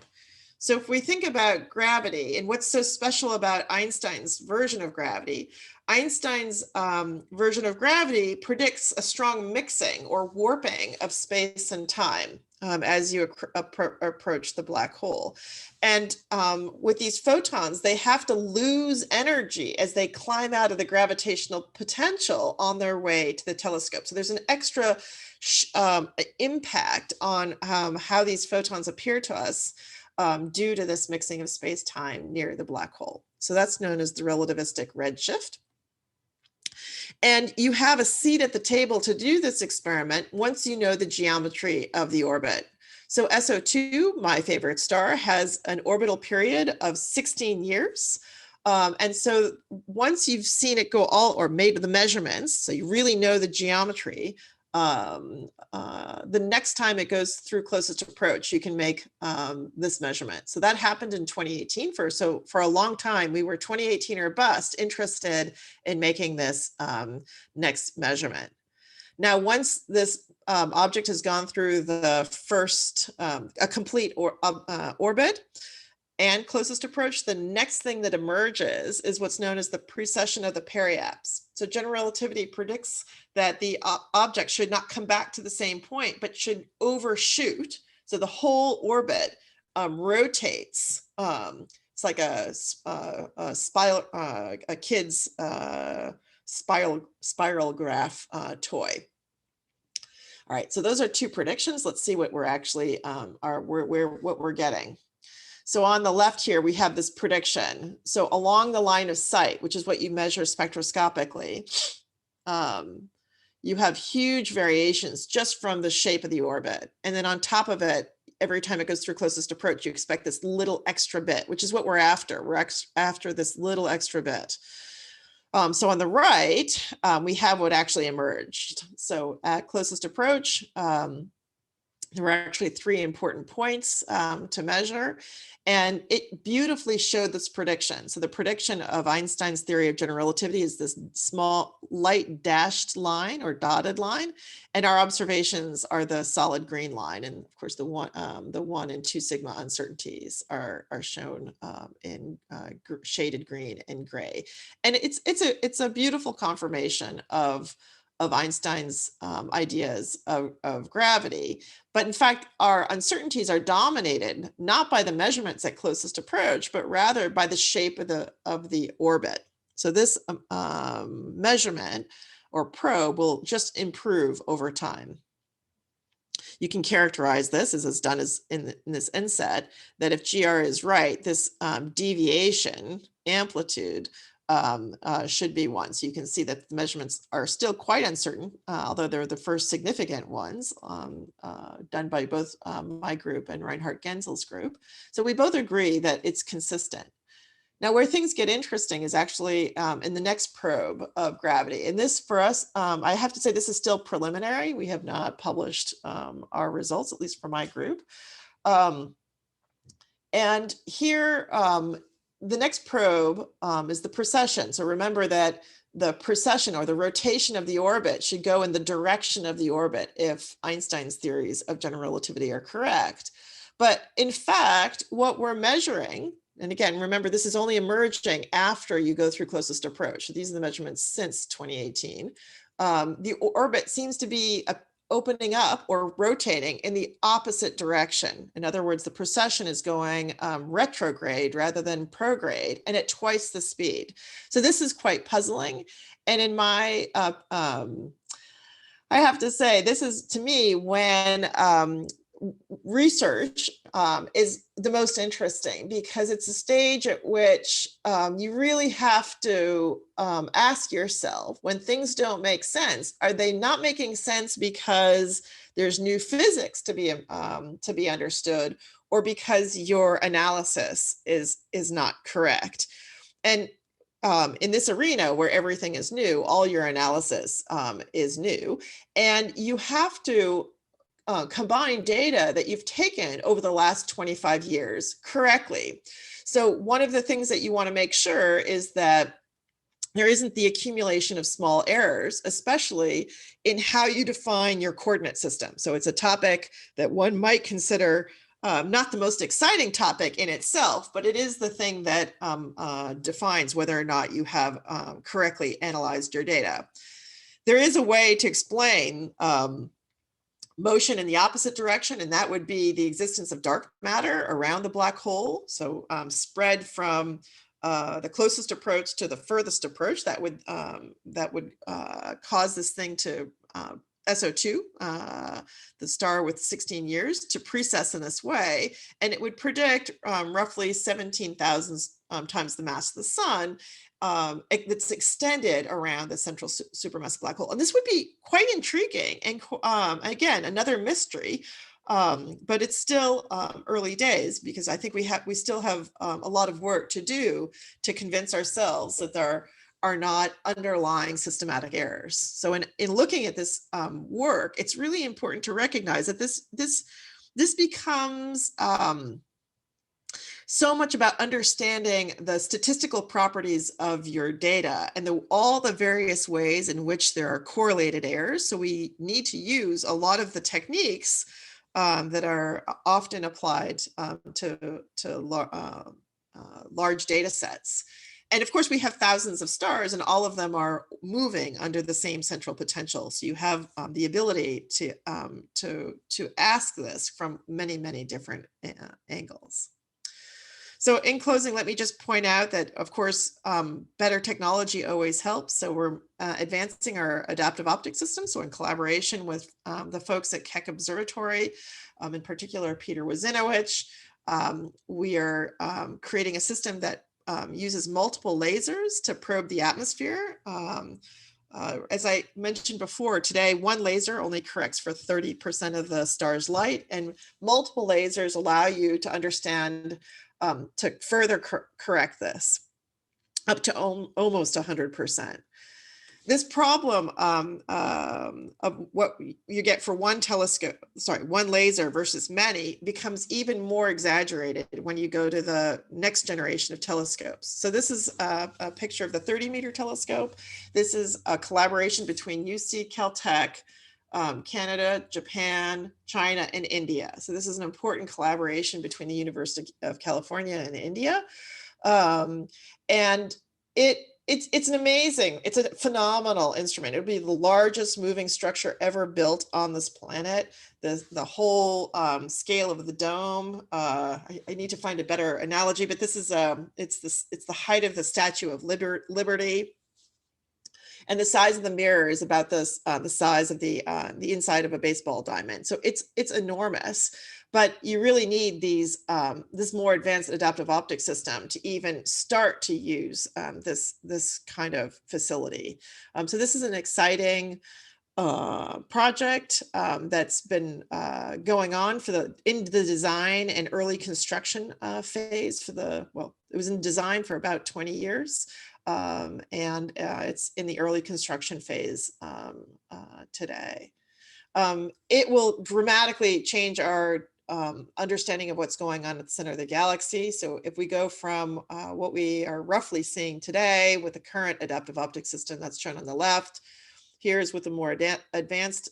So if we think about gravity and what's so special about Einstein's version of gravity, Einstein's version of gravity predicts a strong mixing or warping of space and time as you approach the black hole. And with these photons, they have to lose energy as they climb out of the gravitational potential on their way to the telescope. So there's an extra impact on how these photons appear to us due to this mixing of space-time near the black hole. So that's known as the relativistic redshift. And you have a seat at the table to do this experiment once you know the geometry of the orbit. So SO2, my favorite star, has an orbital period of 16 years. And so once you've seen it go or made the measurements, so you really know the geometry, the next time it goes through closest approach, you can make this measurement. So that happened in 2018. So for a long time, we were 2018 or bust interested in making this next measurement. Now, once this object has gone through the first, a complete orbit, and closest approach, the next thing that emerges is what's known as the precession of the periapse. So general relativity predicts that the object should not come back to the same point, but should overshoot. So the whole orbit rotates. It's like a spiral, a kid's spiral graph toy. All right, so those are two predictions. Let's see what we're actually what we're getting. So on the left here, we have this prediction. So along the line of sight, which is what you measure spectroscopically, you have huge variations just from the shape of the orbit. And then on top of it, every time it goes through closest approach, you expect this little extra bit, which is what we're after. We're after this little extra bit. So on the right, we have what actually emerged. So at closest approach, there were actually 3 important points to measure, and it beautifully showed this prediction. So the prediction of Einstein's theory of general relativity is this small light dashed line or dotted line, and our observations are the solid green line. And of course, the 1 and 2 sigma uncertainties are shown in shaded green and gray. And it's a beautiful confirmation of Einstein's ideas of gravity. But in fact, our uncertainties are dominated not by the measurements at closest approach, but rather by the shape of the orbit. So this measurement or probe will just improve over time. You can characterize this as it's done as in this inset, that if GR is right, this deviation amplitude should be 1. So you can see that the measurements are still quite uncertain, although they're the first significant ones done by both my group and Reinhard Genzel's group. So we both agree that it's consistent. Now, where things get interesting is actually in the next probe of gravity. And this for us, I have to say this is still preliminary. We have not published our results, at least for my group. And here, the next probe is the precession. So remember that the precession or the rotation of the orbit should go in the direction of the orbit if Einstein's theories of general relativity are correct. But in fact, what we're measuring, and again, remember, this is only emerging after you go through closest approach. So these are the measurements since 2018. The orbit seems to be opening up or rotating in the opposite direction. In other words, the precession is going retrograde rather than prograde, and at twice the speed. So this is quite puzzling. And in my, I have to say, this is to me when research is the most interesting, because it's a stage at which you really have to ask yourself, when things don't make sense, are they not making sense because there's new physics to be understood, or because your analysis is not correct? And in this arena where everything is new, all your analysis is new, and you have to combine data that you've taken over the last 25 years correctly. So one of the things that you want to make sure is that there isn't the accumulation of small errors, especially in how you define your coordinate system. So it's a topic that one might consider not the most exciting topic in itself, but it is the thing that defines whether or not you have correctly analyzed your data. There is a way to explain motion in the opposite direction, and that would be the existence of dark matter around the black hole. So spread from the closest approach to the furthest approach, that would cause this thing to SO2, the star with 16 years, to precess in this way, and it would predict roughly 17,000 times the mass of the sun that's extended around the central supermassive black hole. And this would be quite intriguing, and again, another mystery, but it's still early days, because I think we still have a lot of work to do to convince ourselves that there are not underlying systematic errors. So in looking at this work, it's really important to recognize that this becomes so much about understanding the statistical properties of your data and all the various ways in which there are correlated errors. So we need to use a lot of the techniques that are often applied to large data sets. And of course, we have thousands of stars, and all of them are moving under the same central potential. So you have the ability to ask this from many, many different angles. So in closing, let me just point out that, of course, better technology always helps. So we're advancing our adaptive optic system. So in collaboration with the folks at Keck Observatory, in particular, Peter Wazinowicz, we are creating a system that uses multiple lasers to probe the atmosphere. As I mentioned before, today, one laser only corrects for 30% of the star's light, and multiple lasers allow you to understand, to further correct this up to almost 100%. This problem of what you get for one laser versus many becomes even more exaggerated when you go to the next generation of telescopes. So this is a picture of the 30-meter telescope. This is a collaboration between UC Caltech, Canada, Japan, China, and India. So this is an important collaboration between the University of California and India. And it's an amazing, it's a phenomenal instrument. It would be the largest moving structure ever built on this planet. The whole scale of the dome. I need to find a better analogy, but this is it's the height of the Statue of Liberty. And the size of the mirror is about the size of the inside of a baseball diamond. So it's enormous, but you really need this more advanced adaptive optic system to even start to use this kind of facility. So this is an exciting project that's been going on in the design and early construction phase it was in design for about 20 years. And it's in the early construction phase today. It will dramatically change our understanding of what's going on at the center of the galaxy. So if we go from what we are roughly seeing today with the current adaptive optic system that's shown on the left, here's with the more advanced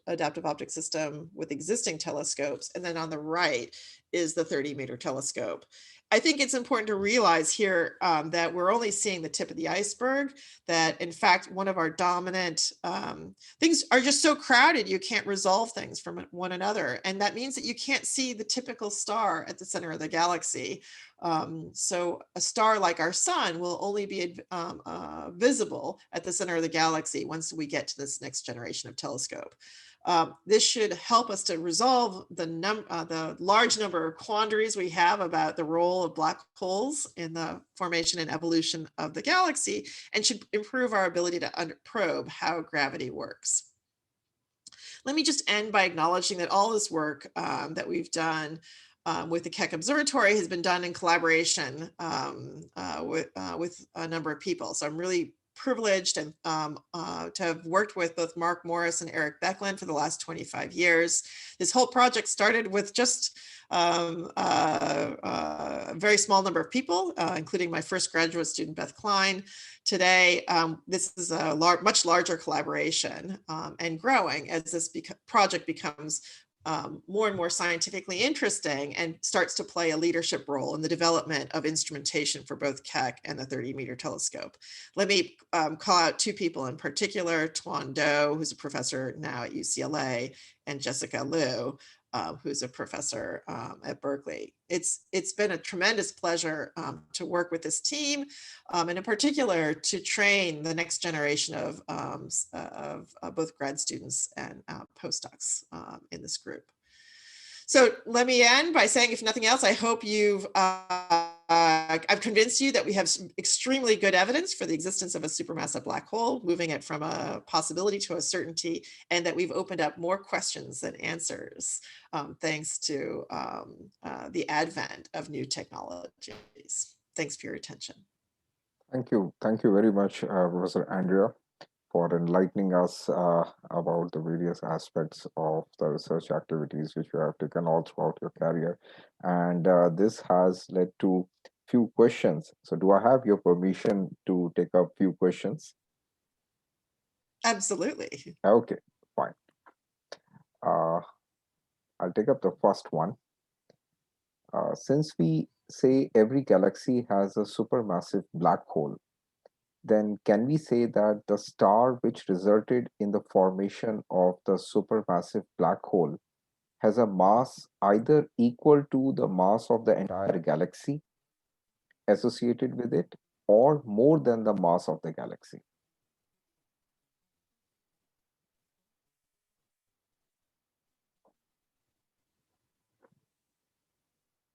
adaptive optic system with existing telescopes. And then on the right is the 30-meter telescope. I think it's important to realize here that we're only seeing the tip of the iceberg, that in fact, one of our dominant things are just so crowded, you can't resolve things from one another. And that means that you can't see the typical star at the center of the galaxy. So a star like our sun will only be visible at the center of the galaxy once we get to this next generation of telescope. This should help us to resolve the large number of quandaries we have about the role of black holes in the formation and evolution of the galaxy, and should improve our ability to probe how gravity works. Let me just end by acknowledging that all this work that we've done with the Keck Observatory has been done in collaboration with a number of people. So I'm really privileged and to have worked with both Mark Morris and Eric Becklin for the last 25 years. This whole project started with just a very small number of people, including my first graduate student, Beth Klein. Today, this is a much larger collaboration and growing as this project becomes more and more scientifically interesting and starts to play a leadership role in the development of instrumentation for both Keck and the 30-meter telescope. Let me call out two people in particular: Tuan Do, who's a professor now at UCLA, and Jessica Liu, who's a professor at Berkeley. It's been a tremendous pleasure to work with this team, and in particular to train the next generation of both grad students and postdocs in this group. So let me end by saying, if nothing else, I hope I've convinced you that we have some extremely good evidence for the existence of a supermassive black hole, moving it from a possibility to a certainty, and that we've opened up more questions than answers, thanks to the advent of new technologies. Thanks for your attention. Thank you very much, Professor Andrea, for enlightening us about the various aspects of the research activities which you have taken all throughout your career. And this has led to few questions. So do I have your permission to take up few questions? Absolutely. Okay, fine. I'll I'll take up the first one. Since we say every galaxy has a supermassive black hole, then can we say that the star which resulted in the formation of the supermassive black hole has a mass either equal to the mass of the entire galaxy associated with it or more than the mass of the galaxy?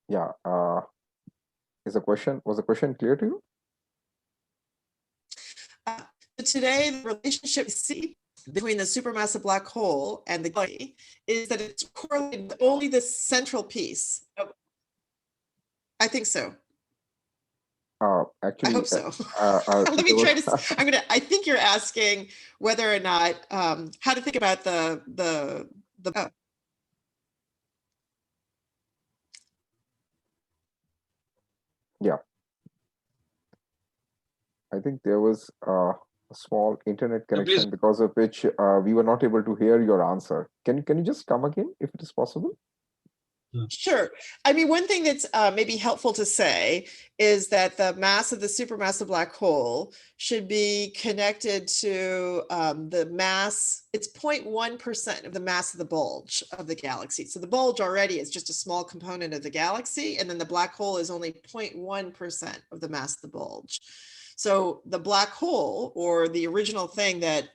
Yeah, was the question clear to you? Today, the relationship we see between the supermassive black hole and the galaxy is that it's correlated with only the central piece. I think so. Actually, I hope so. Let me try to. I think you're asking whether or not how to think about the. Yeah, I think there was a small internet connection because of which we were not able to hear your answer. Can you just come again if it is possible? Sure. I mean, one thing that's maybe helpful to say is that the mass of the supermassive black hole should be connected to the mass. It's 0.1% of the mass of the bulge of the galaxy. So the bulge already is just a small component of the galaxy, and then the black hole is only 0.1% of the mass of the bulge. So the black hole, or the original thing that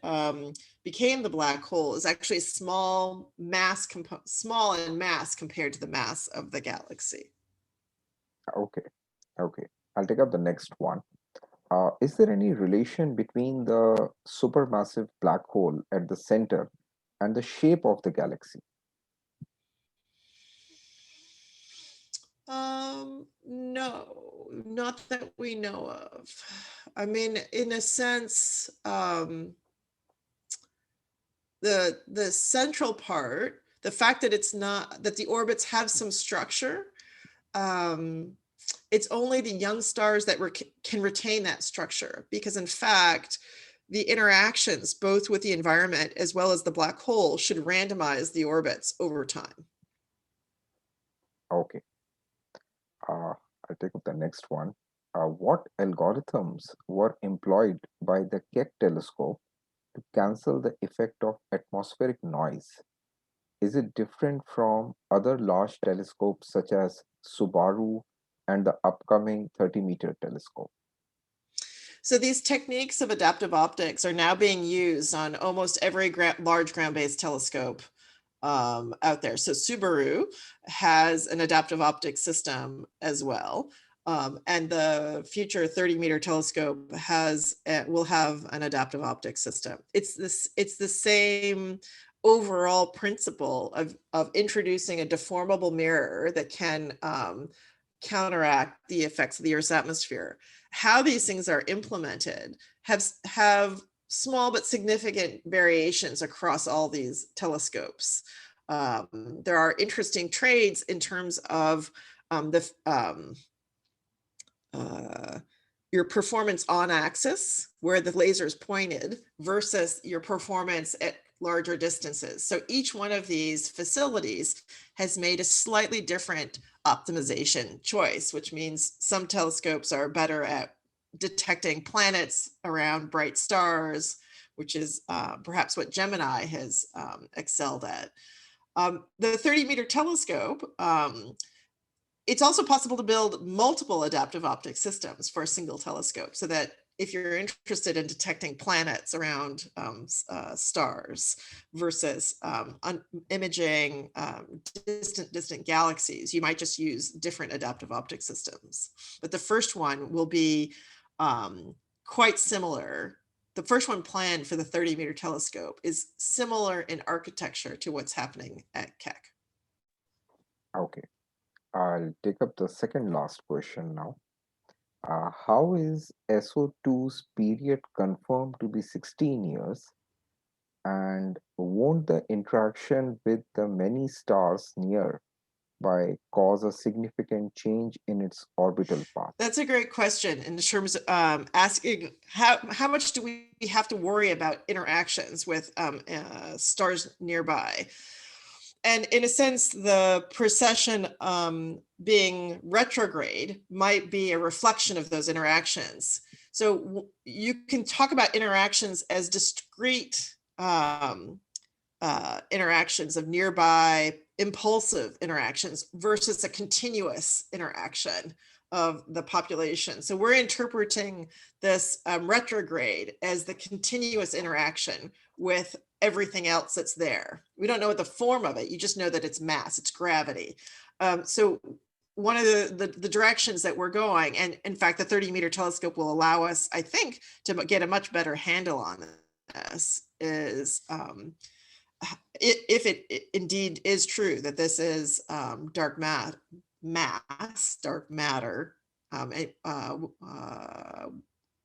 became the black hole, is actually small in mass compared to the mass of the galaxy. Okay. I'll take up the next one. Is there any relation between the supermassive black hole at the center and the shape of the galaxy? No, not that we know of. I mean, in a sense, the central part, the fact that it's not, that the orbits have some structure, it's only the young stars that can retain that structure, because in fact, the interactions both with the environment as well as the black hole should randomize the orbits over time. Okay. I'll take up the next one. What algorithms were employed by the Keck telescope to cancel the effect of atmospheric noise? Is it different from other large telescopes such as Subaru and the upcoming 30-meter telescope? So these techniques of adaptive optics are now being used on almost every large ground-based telescope out there. So Subaru has an adaptive optics system as well. And the future 30-meter telescope will have an adaptive optics system. It's the same overall principle of introducing a deformable mirror that can counteract the effects of the Earth's atmosphere. How these things are implemented have small but significant variations across all these telescopes. There are interesting trades in terms of your performance on axis, where the laser is pointed, versus your performance at larger distances. So each one of these facilities has made a slightly different optimization choice, which means some telescopes are better at detecting planets around bright stars, which is perhaps what Gemini has excelled at. The 30-meter telescope, it's also possible to build multiple adaptive optics systems for a single telescope, so that if you're interested in detecting planets around stars versus imaging distant galaxies, you might just use different adaptive optic systems. But the first one will be quite similar. The first one planned for the 30-meter telescope is similar in architecture to what's happening at Keck. Okay, I'll take up the second last question now. How is SO2's period confirmed to be 16 years? And won't the interaction with the many stars nearby cause a significant change in its orbital path? That's a great question in terms of asking how much do we have to worry about interactions with stars nearby? And in a sense, the precession being retrograde might be a reflection of those interactions. So you can talk about interactions as discrete interactions of nearby impulsive interactions versus a continuous interaction of the population. So we're interpreting this retrograde as the continuous interaction with everything else that's there. We don't know what the form of it, you just know that it's mass, it's gravity. So one of the directions that we're going, and in fact, the 30-meter telescope will allow us, I think, to get a much better handle on this, is if it indeed is true that this is dark matter,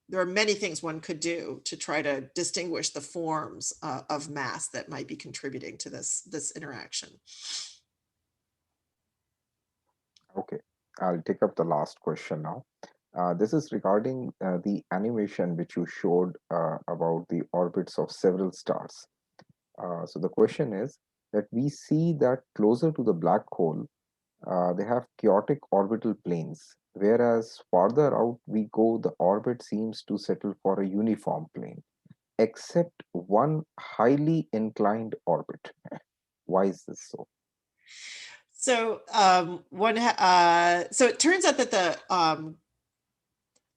there are many things one could do to try to distinguish the forms of mass that might be contributing to this interaction. Okay, I'll take up the last question now. This is regarding the animation which you showed about the orbits of several stars. So the question is that we see that closer to the black hole, they have chaotic orbital planes, whereas farther out we go, the orbit seems to settle for a uniform plane, except one highly inclined orbit. Why is this so? So so it turns out that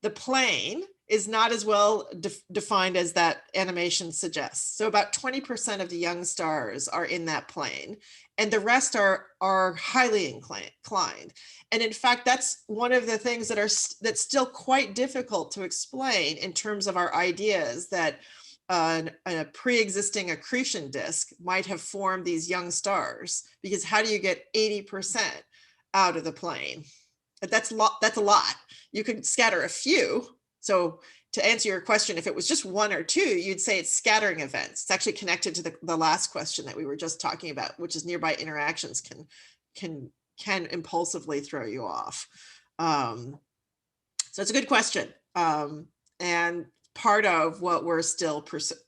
the plane is not as well defined as that animation suggests. So about 20% of the young stars are in that plane, and the rest are highly inclined. And in fact, that's one of the things that's still quite difficult to explain in terms of our ideas that a pre-existing accretion disk might have formed these young stars, because how do you get 80% out of the plane? That's a lot. You could scatter a few. So to answer your question, if it was just one or two, you'd say it's scattering events. It's actually connected to the last question that we were just talking about, which is nearby interactions can impulsively throw you off. So it's a good question. And part of what we're still pursuing.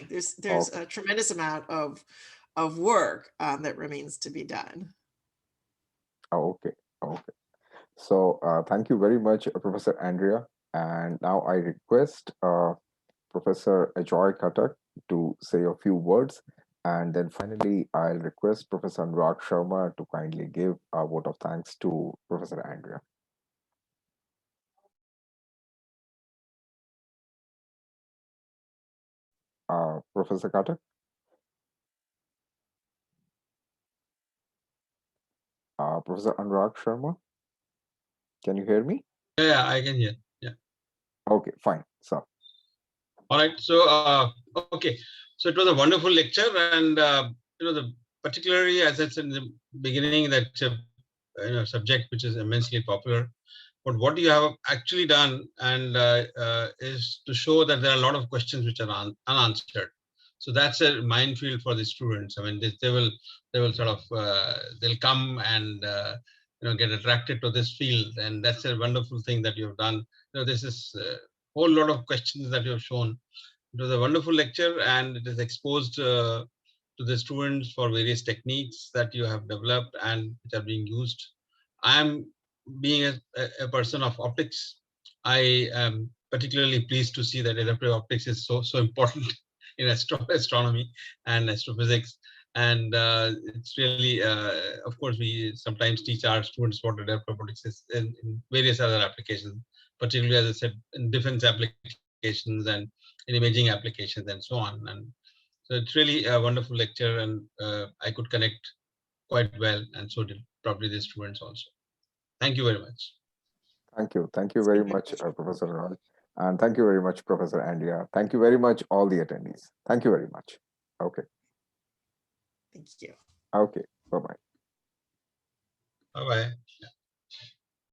There's a tremendous amount of work that remains to be done. Oh, okay. Okay. So thank you very much, Professor Andrea. And now I request Professor Ajoy Khatak to say a few words. And then finally, I'll request Professor Anurag Sharma to kindly give a vote of thanks to Professor Andrea. Professor Khatak? Professor Anurag Sharma? Can you hear me? Yeah, I can hear. Yeah. Okay, fine. So. All right. So, okay. So it was a wonderful lecture, and particularly as I said in the beginning, that subject which is immensely popular. But what you have actually done and is to show that there are a lot of questions which are unanswered. So that's a minefield for the students. I mean, they will sort of they'll come and get attracted to this field, and that's a wonderful thing that you've done. This is a whole lot of questions that you have shown. It was a wonderful lecture, and it is exposed to the students for various techniques that you have developed and which are being used. I am, being a person of optics, I am particularly pleased to see that adaptive optics is so important in astronomy and astrophysics. And it's really, of course, we sometimes teach our students what adaptive optics is in various other applications, particularly, as I said, in defense applications and in imaging applications and so on. And so it's really a wonderful lecture, and I could connect quite well, and so did probably the students also. Thank you very much. Thank you. Thank you very much, Professor Raj. And thank you very much, Professor Andrea. Thank you very much, all the attendees. Thank you very much. Okay. Thank you. Okay. Bye-bye. Bye-bye.